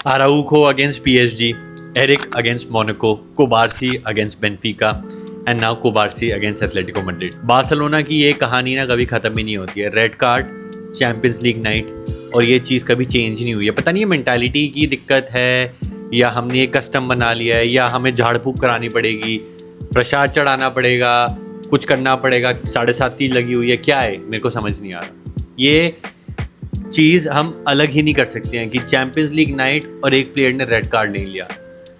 Araujo against PSG, Eric against Monaco, Kubarsi against Benfica and now Kubarsi against Atletico Madrid. Barcelona की ये कहानी ना कभी ख़त्म ही नहीं होती है. Red card, champions league night, और ये चीज़ कभी चेंज नहीं हुई है. पता नहीं ये मेंटालिटी की दिक्कत है या हमने ये कस्टम बना लिया है या हमें झाड़ फूक करानी पड़ेगी, प्रसाद चढ़ाना पड़ेगा, कुछ करना पड़ेगा, 7:30 लगी हुई है, क्या है मेरे को समझ नहीं आ रहा. ये चीज़ हम अलग ही नहीं कर सकते हैं कि चैंपियंस लीग नाइट और एक प्लेयर ने रेड कार्ड नहीं लिया.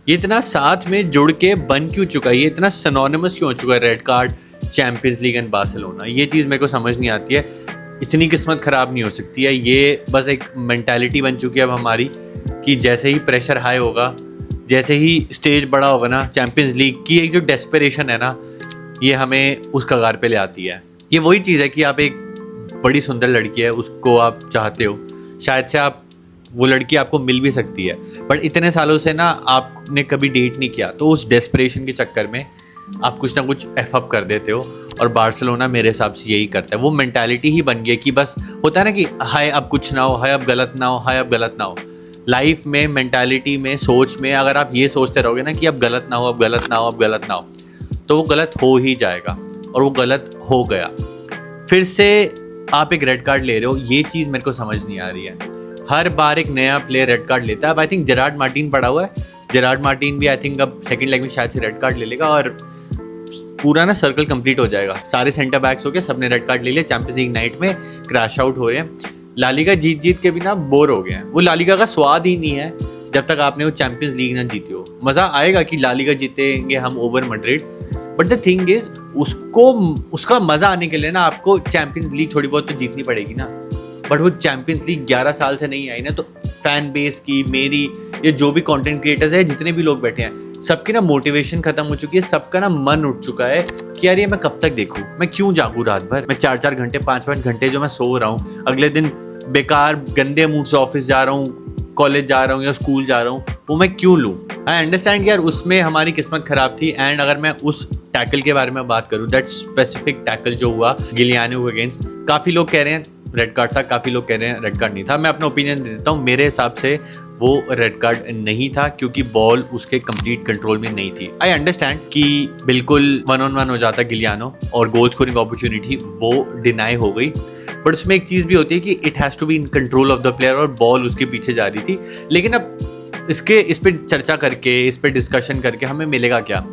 ये इतना साथ में जुड़ के बन क्यों चुका है, ये इतना सिनोनिमस क्यों हो चुका है red card, champions league and Barcelona. ये चीज़ मेरे को समझ नहीं आती है. इतनी किस्मत ख़राब नहीं हो सकती है. ये बस एक मेंटालिटी बन चुकी है अब हमारी कि जैसे ही प्रेशर हाई होगा, जैसे ही स्टेज बड़ा होगा ना, चैंपियंस लीग की एक जो डेस्परेशन है ना, ये हमें उस कगार पे ले आती है. ये वही चीज़ है कि आप एक बड़ी सुंदर लड़की है, उसको आप चाहते हो, शायद से आप वो लड़की आपको मिल भी सकती है, बट इतने सालों से ना आपने कभी डेट नहीं किया, तो उस डेस्परेशन के चक्कर में आप कुछ ना कुछ एफ अप कर देते हो. और बार्सिलोना मेरे हिसाब से यही करता है. वो मेंटालिटी ही बन गई कि बस होता है ना कि हाय अब कुछ ना हो, हाय अब गलत ना हो, हाय अब गलत ना हो. लाइफ में, मेंटालिटी में, सोच में अगर आप ये सोचते रहोगे ना कि अब गलत ना हो, अब गलत ना हो, अब गलत ना हो, तो वो गलत हो ही जाएगा. और वो गलत हो गया. फिर से आप एक रेड कार्ड ले रहे हो, ये चीज़ मेरे को समझ नहीं आ रही है. हर बार एक नया प्लेयर रेड कार्ड लेता है. अब आई थिंक जेरार्ड मार्टिन पड़ा हुआ है. जेरार्ड मार्टिन भी आई थिंक अब सेकंड लेग में शायद से रेड कार्ड ले लेगा और पूरा ना सर्कल कंप्लीट हो जाएगा. सारे सेंटर बैक्स हो गए, सबने रेड कार्ड ले लिया. चैंपियंस लीग नाइट में क्रैश आउट हो रहे हैं. लालिगा जीत जीत के भी ना बोर हो गए हैं. वो लालिगा का स्वाद ही नहीं है जब तक आपने वो चैंपियंस लीग ना जीती हो. मज़ा आएगा कि लालिगा जीतेंगे हम over Madrid, but the thing is उसका मज़ा आने के लिए ना आपको चैंपियंस लीग थोड़ी बहुत तो जीतनी पड़ेगी ना. बट वो चैंपियंस लीग 11 साल से नहीं आई ना, तो फैन बेस की, मेरी, ये जो भी कंटेंट क्रिएटर्स है, जितने भी लोग बैठे हैं, सबकी ना मोटिवेशन खत्म हो चुकी है. सबका ना मन उठ चुका है कि यार ये मैं कब तक देखूं, मैं क्यों जागूं रात भर, मैं 4-4 घंटे 5-5 घंटे जो मैं सो रहा हूँ, अगले दिन बेकार गंदे मूड से ऑफिस जा रहा हूँ, कॉलेज जा रहा हूँ या स्कूल जा रहा हूँ, वो मैं क्यों लूँ. आई अंडरस्टैंड यार उसमें हमारी किस्मत खराब थी. एंड अगर मैं उस टैकल के बारे में बात करूँ, दैट स्पेसिफिक टैकल जो हुआ गिलियानो के अगेंस्ट, काफ़ी लोग कह रहे हैं रेड कार्ड था, काफ़ी लोग कह रहे हैं रेड कार्ड नहीं था. मैं अपना ओपिनियन दे देता हूँ. मेरे हिसाब से वो रेड कार्ड नहीं था क्योंकि बॉल उसके कंप्लीट कंट्रोल में नहीं थी. आई अंडरस्टैंड कि बिल्कुल 1-on-1 हो जाता गिलियानो और गोल स्कोरिंग अपॉर्चुनिटी वो डिनाई हो गई. बट उसमें एक चीज़ भी होती है कि it has to be in control of the player और बॉल उसके पीछे जा रही थी. लेकिन अब इस पर चर्चा करके, इस पर डिस्कशन करके हमें मिलेगा क्या?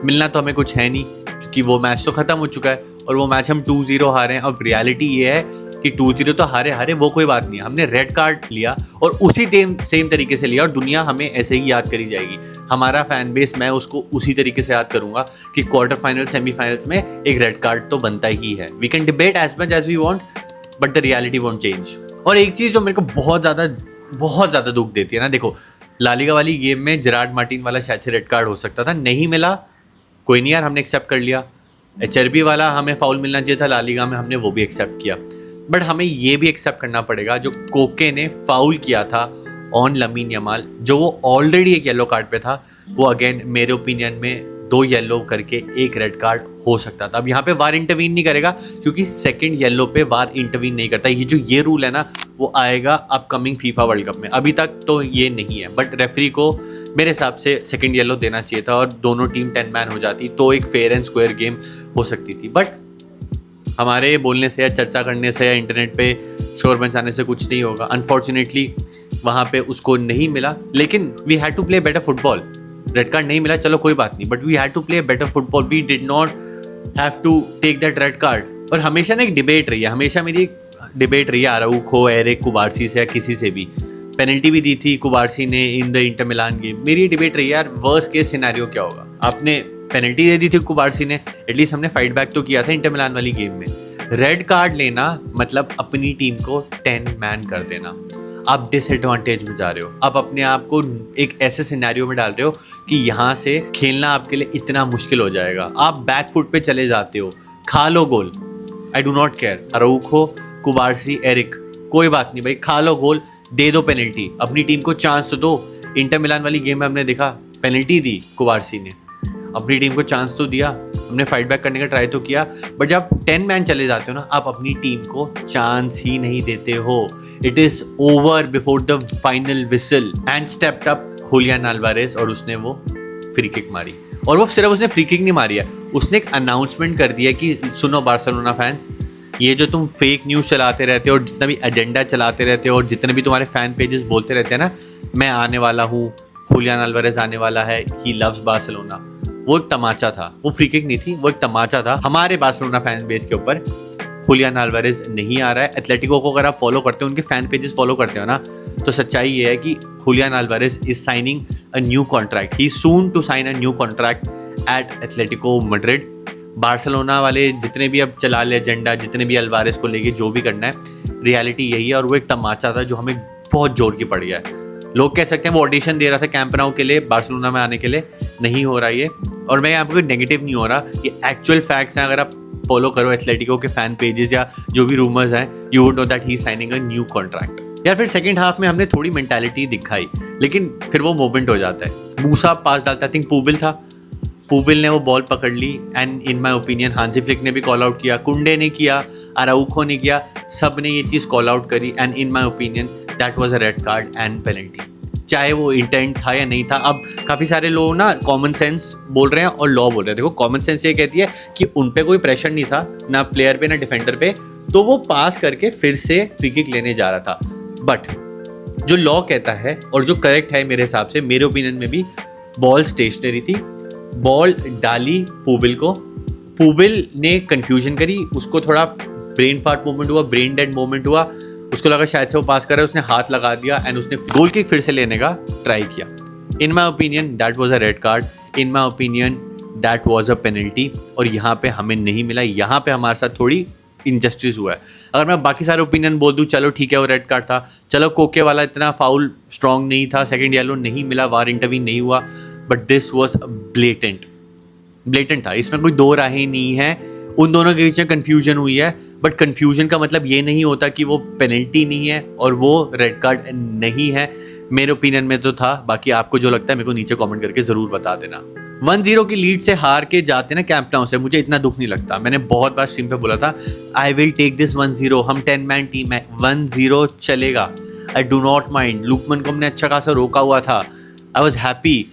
मिलना तो हमें कुछ है नहीं, क्योंकि वो मैच तो ख़त्म हो चुका है और वो मैच हम 2-0 हारे हैं. अब रियलिटी ये है कि 2-0 तो हारे वो कोई बात नहीं है. हमने रेड कार्ड लिया और उसी सेम तरीके से लिया और दुनिया हमें ऐसे ही याद करी जाएगी. हमारा फैन बेस, मैं उसको उसी तरीके से याद करूंगा कि क्वार्टर फाइनल, सेमीफाइनल्स में एक रेड कार्ड तो बनता ही है. We can debate as much as we want, but the reality won't change. और एक चीज़ जो मेरे को बहुत ज़्यादा दुख देती है ना, देखो लालिगा वाली गेम में जेरार्ड मार्टिन वाला शायद से रेड कार्ड हो सकता था, नहीं मिला, कोई नहीं यार, हमने एक्सेप्ट कर लिया. एचआरबी वाला हमें फाउल मिलना चाहिए था लालिगा में, हमने वो भी एक्सेप्ट किया. बट हमें ये भी एक्सेप्ट करना पड़ेगा जो कोके ने फाउल किया था ऑन लमीन यमाल, जो वो ऑलरेडी एक येलो कार्ड पे था, वो अगेन मेरे ओपिनियन में 2 येलो करके एक रेड कार्ड हो सकता था. अब यहाँ पे वार इंटरवीन नहीं करेगा क्योंकि सेकंड येलो पे वार इंटरवीन नहीं करता. ये रूल है ना, वो आएगा अपकमिंग फीफा वर्ल्ड कप में. अभी तक तो ये नहीं है, बट रेफरी को मेरे हिसाब से सेकंड येलो देना चाहिए था और दोनों टीम 10 मैन हो जाती तो एक फेयर एंड स्क्वायर गेम हो सकती थी. बट हमारे बोलने से या चर्चा करने से या इंटरनेट पे शोर मचाने से कुछ नहीं होगा. अनफॉर्चुनेटली वहाँ पे उसको नहीं मिला, लेकिन we had to play better football. Red card नहीं मिला, चलो कोई बात नहीं, but we had to play better football. We did not have to take that red card. और हमेशा ना एक डिबेट रही है, हमेशा मेरी एक डिबेट रही है आराउखो, एरिक, कुबार्सी से या किसी से भी. पेनल्टी भी दी थी कुबार्सी ने in the Inter Milan game. मेरी ये डिबेट रही है यार, वर्स्ट केस सिनेरियो क्या होगा. आपने पेनल्टी दे दी थी कुबार्सी ने, एटलीस्ट हमने फाइट बैक तो किया था इंटर मिलान वाली गेम में. रेड कार्ड लेना मतलब अपनी टीम को 10 मैन कर देना. आप डिसएडवांटेज में जा रहे हो, आप अपने आप को एक ऐसे सिनेरियो में डाल रहे हो कि यहाँ से खेलना आपके लिए इतना मुश्किल हो जाएगा. आप बैक फुट पे चले जाते हो, खा लो goal, I do not care. Araujo, Cubarsi, Eric, कोई बात नहीं भाई, खा लो गोल, दे दो पेनल्टी, अपनी टीम को चांस तो दो. इंटर मिलान वाली गेम में हमने देखा पेनल्टी दी कुबार्सी ने, अपनी टीम को चांस तो दिया, हमने फाइट बैक करने का ट्राई तो किया, बट जब 10 मैन चले जाते हो ना, आप अपनी टीम को चांस ही नहीं देते हो. It is over before the final whistle. And stepped up Julian Alvarez और उसने वो फ्री किक मारी. और वो सिर्फ उसने फ्री किक नहीं मारी है, उसने एक अनाउंसमेंट कर दिया कि सुनो बार्सिलोना फैंस, ये जो तुम फेक न्यूज़ चलाते रहते हो और जितना भी एजेंडा चलाते रहते हो और जितने भी तुम्हारे फैन पेजेस बोलते रहते हैं ना, मैं आने वाला हूँ, हुलियन अल्वारेज आने वाला है, ही लव्स बार्सिलोना, वो एक तमाचा था. वो फ्री किक नहीं थी, वो एक तमाचा था हमारे बार्सिलोना फैन बेस के ऊपर. हुलियन अल्वारेज नहीं आ रहा है. एथलेटिको को अगर आप फॉलो करते हो, उनके फैन पेजेस फॉलो करते हो ना, तो सच्चाई ये है कि Julian Alvarez is signing a new contract. He soon to sign a new contract at Atletico Madrid. Barcelona वाले जितने भी अब चला ले एजेंडा, जितने भी अल्वारेज को लेके जो भी करना है, रियलिटी यही है. और वो एक तमाचा था जो हमें बहुत जोर की पड़ गया है. लोग कह सकते हैं वो ऑडिशन दे रहा था कैंप नाउ के लिए, बार्सिलोना में आने के लिए. नहीं हो रहा ये. और मैं यहाँ पे कोई नेगेटिव नहीं हो रहा, ये एक्चुअल फैक्ट्स हैं. अगर आप फॉलो करो एथलेटिको के फैन पेजेस या जो भी रूमर्स हैं, you would know that he is signing a new contract. यार फिर सेकंड हाफ में हमने थोड़ी मेंटालिटी दिखाई, लेकिन फिर वो मोमेंट हो जाता है. मूसा पास डालता, आई थिंक पूबिल था, पूबिल ने वो बॉल पकड़ ली. And in my opinion Hansi Flick ने भी कॉल आउट किया, कुंडे ने किया, अराउखो ने किया, सब ने ये चीज़ कॉल आउट करी. And in my opinion that was a red card and penalty. चाहे वो इंटेंट था या नहीं था. अब काफ़ी सारे लोग ना कॉमन सेंस बोल रहे हैं और लॉ बोल रहे हैं. देखो कॉमन सेंस ये कहती है कि उन पे कोई प्रेशर नहीं था, ना प्लेयर पे ना डिफेंडर पे, तो वो पास करके फिर से फ्री किक लेने जा रहा था. बट जो लॉ कहता है और जो करेक्ट है मेरे हिसाब से, मेरे ओपिनियन में भी, बॉल स्टेशनरी थी, बॉल डाली पूबिल को, पूबिल ने कंफ्यूजन करी, उसको थोड़ा ब्रेन फार्ट मोमेंट हुआ, ब्रेन डेड मोमेंट हुआ, उसको लगा शायद से वो पास कर रहा है, उसने हाथ लगा दिया एंड उसने गोल किक फिर से लेने का ट्राई किया. In my opinion that was a red card. In my opinion that was a penalty. और यहाँ पे हमें नहीं मिला. यहाँ पे हमारे साथ थोड़ी इनजस्टिस हुआ है. अगर मैं बाकी सारे ओपिनियन बोल दूँ, चलो ठीक है वो रेड कार्ड था, चलो कोके वाला इतना फाउल स्ट्रॉन्ग नहीं था, सेकंड येलो नहीं मिला, वार इंटरवीन नहीं हुआ, बट दिस वॉज ब्लेटेंट था. इसमें कोई दो राहें नहीं है. उन दोनों के बीच में कन्फ्यूजन हुई है, बट कन्फ्यूजन का मतलब ये नहीं होता कि वो पेनल्टी नहीं है और वो रेड कार्ड नहीं है. मेरे ओपिनियन में तो था. बाकी आपको जो लगता है मेरे को नीचे कमेंट करके ज़रूर बता देना. 1-0 की लीड से हार के जाते ना कैंप नाउ से, मुझे इतना दुख नहीं लगता. मैंने बहुत बार स्ट्रीम पे बोला था, आई विल टेक दिस 1-0. हम 10 मैन टीम है, 1-0 चलेगा, आई डू नॉट माइंड. लुकमन को हमने अच्छा खासा रोका हुआ था, आई वॉज हैप्पी.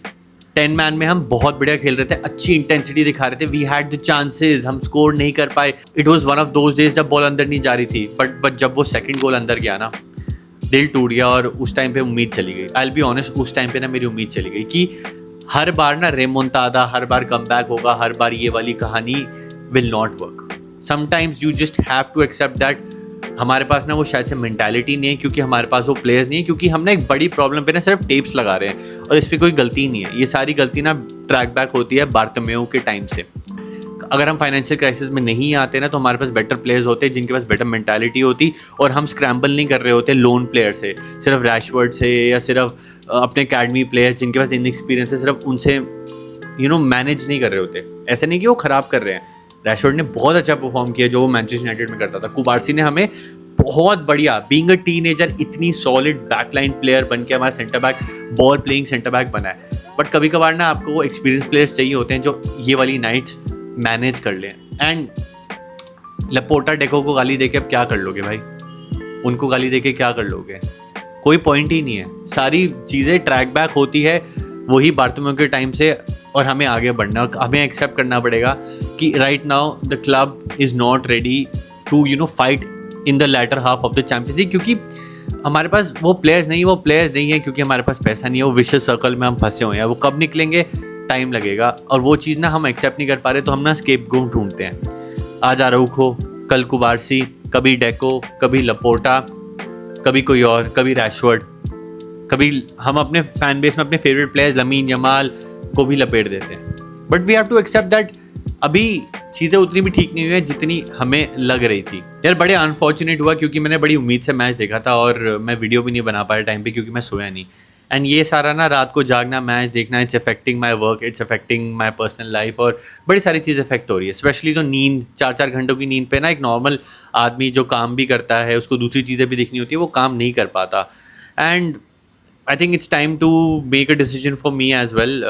10 मैन में हम बहुत बढ़िया खेल रहे थे, अच्छी इंटेंसिटी दिखा रहे थे, वी हैड द चांसेस, हम स्कोर नहीं कर पाए. It was one of those days जब बॉल अंदर नहीं जा रही थी. बट जब वो सेकंड गोल अंदर गया ना, दिल टूट गया और उस टाइम पे उम्मीद चली गई. आई विल बी ऑनेस्ट, उस टाइम पे ना मेरी उम्मीद चली गई कि हर बार ना रेमोंटादा, हर बार कमबैक होगा, हर बार ये वाली कहानी will not work. Sometimes you just have to accept that हमारे पास ना वो शायद से मेंटालिटी नहीं है, क्योंकि हमारे पास वो प्लेयर्स नहीं है, क्योंकि हम ना एक बड़ी प्रॉब्लम पे ना सिर्फ टेप्स लगा रहे हैं और इस पर कोई गलती नहीं है. ये सारी गलती ना ट्रैक बैक होती है बार्टोमेओ के टाइम से. अगर हम फाइनेंशियल क्राइसिस में नहीं आते ना, तो हमारे पास बेटर प्लेयर्स होते जिनके पास बेटर मेंटालिटी होती और हम स्क्रैम्बल नहीं कर रहे होते लोन प्लेयर से, सिर्फ रैशवर्ड से या सिर्फ अपने अकेडमी प्लेयर्स जिनके पास इनएक्सपीरियंस है, सिर्फ उनसे मैनेज नहीं कर रहे होते. ऐसा नहीं कि वो ख़राब कर रहे हैं. रैशवर्ड ने बहुत अच्छा परफॉर्म किया जो वो मैनचेस्टर यूनाइटेड में करता था. कुबार्सी ने हमें बहुत बढ़िया, बीइंग अ टीनेजर, इतनी सॉलिड बैकलाइन प्लेयर बन के हमारा centre back, ball playing centre back बना है. बट कभी कभार ना आपको वो एक्सपीरियंस प्लेयर्स चाहिए होते हैं जो ये वाली नाइट्स मैनेज कर लें. एंड लपोटा डेको को गाली देके अब क्या कर लोगे भाई? उनको गाली देके क्या कर लोगे? कोई पॉइंट ही नहीं है. सारी चीज़ें ट्रैक बैक होती है वही बार्टोमेओ के टाइम से और हमें आगे बढ़ना है. हमें एक्सेप्ट करना पड़ेगा कि right now the club is not ready to fight in the latter half of the Champions League, क्योंकि हमारे पास वो प्लेयर्स नहीं है क्योंकि हमारे पास पैसा नहीं है. वो विशियस सर्कल में हम फंसे हुए हैं. वो कब निकलेंगे? टाइम लगेगा. और वो चीज़ ना हम एक्सेप्ट नहीं कर पा रहे, तो हम ना स्केपगोट ढूंढते हैं. आज अराउखो, कल कुबार्सी, कभी डेको, कभी लपोटा, कभी कोई और, कभी रैशवर्ड, कभी हम अपने फैन बेस में अपने फेवरेट प्लेयर्स लमीन यमाल को भी लपेट देते हैं. But we have to accept that अभी चीज़ें उतनी भी ठीक नहीं हुई है जितनी हमें लग रही थी. यार बड़े अनफॉर्चुनेट हुआ क्योंकि मैंने बड़ी उम्मीद से मैच देखा था और मैं वीडियो भी नहीं बना पाया टाइम पे क्योंकि मैं सोया नहीं. एंड ये सारा ना रात को जागना, मैच देखना, it's affecting my work, it's affecting my personal life और बड़ी सारी चीज़ अफेक्ट हो रही है. स्पेशली तो नींद, 4-4 घंटों की नींद पे ना एक नॉर्मल आदमी जो काम भी करता है उसको दूसरी चीज़ें भी देखनी होती है, वो काम नहीं कर पाता. And I think it's time to make a decision for me as well.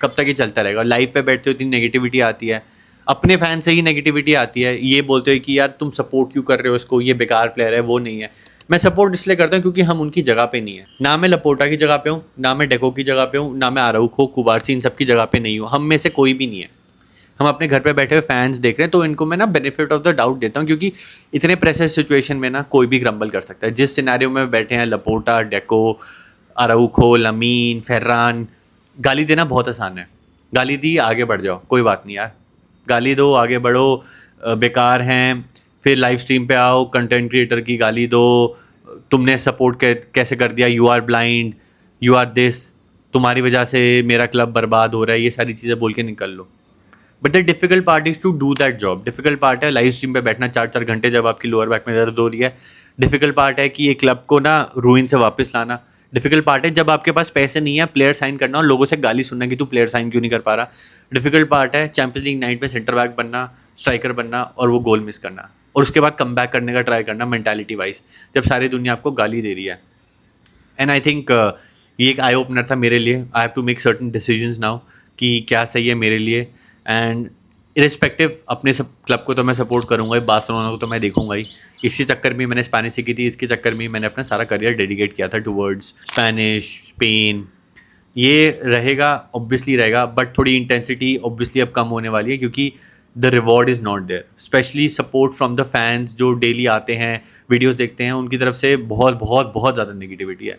कब तक ये चलता रहेगा? लाइव पे बैठते हो इतनी नेगेटिविटी आती है. अपने फैन से ही नेगेटिविटी आती है, ये बोलते हो कि यार तुम सपोर्ट क्यों कर रहे हो इसको, ये बेकार प्लेयर है, वो नहीं है। मैं सपोर्ट इसलिए करता हूँ क्योंकि हम उनकी जगह पे नहीं है। ना मैं लपोर्टा की जगह पे हूँ, ना मैं डेको की जगह पे हूँ, ना मैं आराउखो, कुबार्सी, इन सब की जगह पे नहीं हूँ। हम में से कोई भी नहीं है। हम अपने घर पे बैठे हुए फैंस देख रहे हैं, तो इनको मैं ना बेनिफिट ऑफ द डाउट देता हूँ, क्योंकि इतने प्रेशर सिचुएशन में ना कोई भी ग्रम्बल कर सकता है। जिस सिनेरियो में बैठे हैं लपोर्टा, डेको, अराउखो, लमीन, फेर्रान, गाली देना बहुत आसान है। गाली दी, आगे बढ़ जाओ, कोई बात नहीं यार, गाली दो, आगे बढ़ो, बेकार हैं, फिर लाइव स्ट्रीम पे आओ, कंटेंट क्रिएटर की गाली दो, तुमने सपोर्ट कैसे कर दिया, you are blind, you are this, तुम्हारी वजह से मेरा क्लब बर्बाद हो रहा है, ये सारी चीज़ें बोल के निकल लो। But the difficult part is to do that job. Difficult part है लाइव स्ट्रीम पे बैठना 4-4 घंटे जब आपकी लोअर बैक में दर्द हो रही है। डिफिकल्ट पार्ट है कि ये क्लब को ना रूइन से वापस लाना। डिफिकल्ट पार्ट है जब आपके पास पैसे नहीं है प्लेयर साइन करना और लोगों से गाली सुनना कि तू प्लेयर साइन क्यों नहीं कर पा रहा। डिफिकल्ट पार्ट है चैंपियंस लीग नाइट में सेंटर बैक बनना, स्ट्राइकर बनना और वो गोल मिस करना, और उसके बाद कम बैक करने का ट्राई करना मेंटालिटी वाइज, जब सारी दुनिया आपको गाली दे रही है। एंड आई थिंक ये एक आई ओपनर था मेरे लिए। I have to make certain decisions now कि क्या सही है मेरे लिए। एंड इरिस्पेक्टिव अपने सब क्लब को तो मैं सपोर्ट करूंगा ही, बार्सिलोना को तो मैं देखूंगा ही। इसी चक्कर में मैंने स्पेनिश सीखी थी, इसके चक्कर में मैंने अपना सारा करियर डेडिकेट किया था टुवर्ड्स स्पेनिश, स्पेन। ये रहेगा, ऑब्वियसली रहेगा, बट थोड़ी इंटेंसिटी ऑब्वियसली अब कम होने वाली है, क्योंकि the reward is not there. Specially support from the fans जो डेली आते हैं, वीडियोज़ देखते हैं, उनकी तरफ से बहुत बहुत बहुत ज़्यादा नेगेटिविटी है।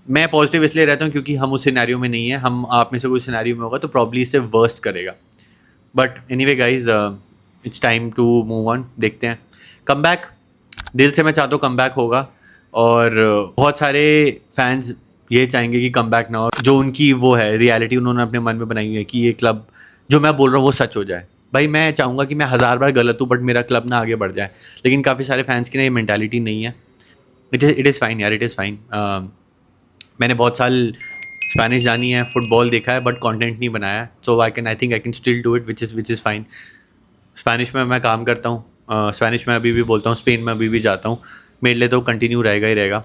मैं पॉजिटिव इसलिए रहता हूँ क्योंकि हम उस सिनेरियो में नहीं है। हम आप में से कोई सिनेरियो में होगा तो प्रॉब्ली इससे वर्स्ट करेगा। But anyway guys, it's time to move on. देखते हैं कम बैक। दिल से मैं चाहता हूँ कम बैक होगा, और बहुत सारे फैंस ये चाहेंगे कि कम बैक ना हो। जो उनकी वो है रियलिटी उन्होंने अपने मन में बनाई हुई है कि ये क्लब जो मैं बोल रहा हूँ वो सच हो जाए। भाई मैं चाहूँगा कि मैं 1000 बार गलत हूँ बट मेरा क्लब ना आगे बढ़ जाए, लेकिन काफ़ी सारे फैंस की ना ये मैंटालिटी नहीं है। इट इज़ फाइन यार, इट इज़ फाइन। मैंने बहुत साल स्पेनिश जानी है, फुटबॉल देखा है, बट कंटेंट नहीं बनाया है। So I think I can still do it, which is fine. Spanish में मैं काम करता हूँ, स्पेनिश में अभी भी बोलता हूँ, स्पेन में अभी भी जाता हूँ। मेरे लिए तो कंटिन्यू रहेगा ही रहेगा,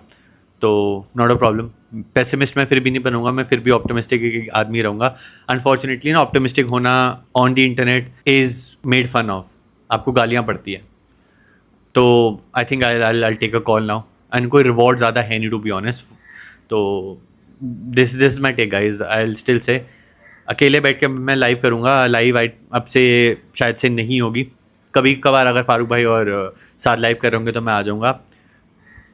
तो नॉट अ प्रॉब्लम। पेसिमिस्ट मैं फिर भी नहीं बनूंगा, मैं फिर भी ऑप्टिमिस्टिक एक आदमी रहूँगा। अनफॉर्चुनेटली ना ऑप्टिमिस्टिक होना on the internet is made fun of, आपको गालियाँ पड़ती है। तो I think I take a call now, and कोई रिवॉर्ड ज़्यादा है नहीं टू बी ऑनेस्ट। तो this my take guys. I will still say अकेले बैठ के मैं लाइव करूँगा। लाइव अब से शायद से नहीं होगी, कभी कभार अगर फारूक भाई और साथ लाइव कर रहे होंगे तो मैं आ जाऊँगा।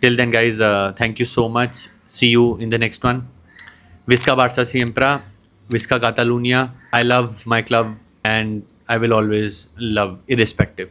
Till then guys, thank you so much, see you in the next one. विस्का बार्सा सिएम्प्रा, विस्का Catalunya. I love my club and I will always love irrespective.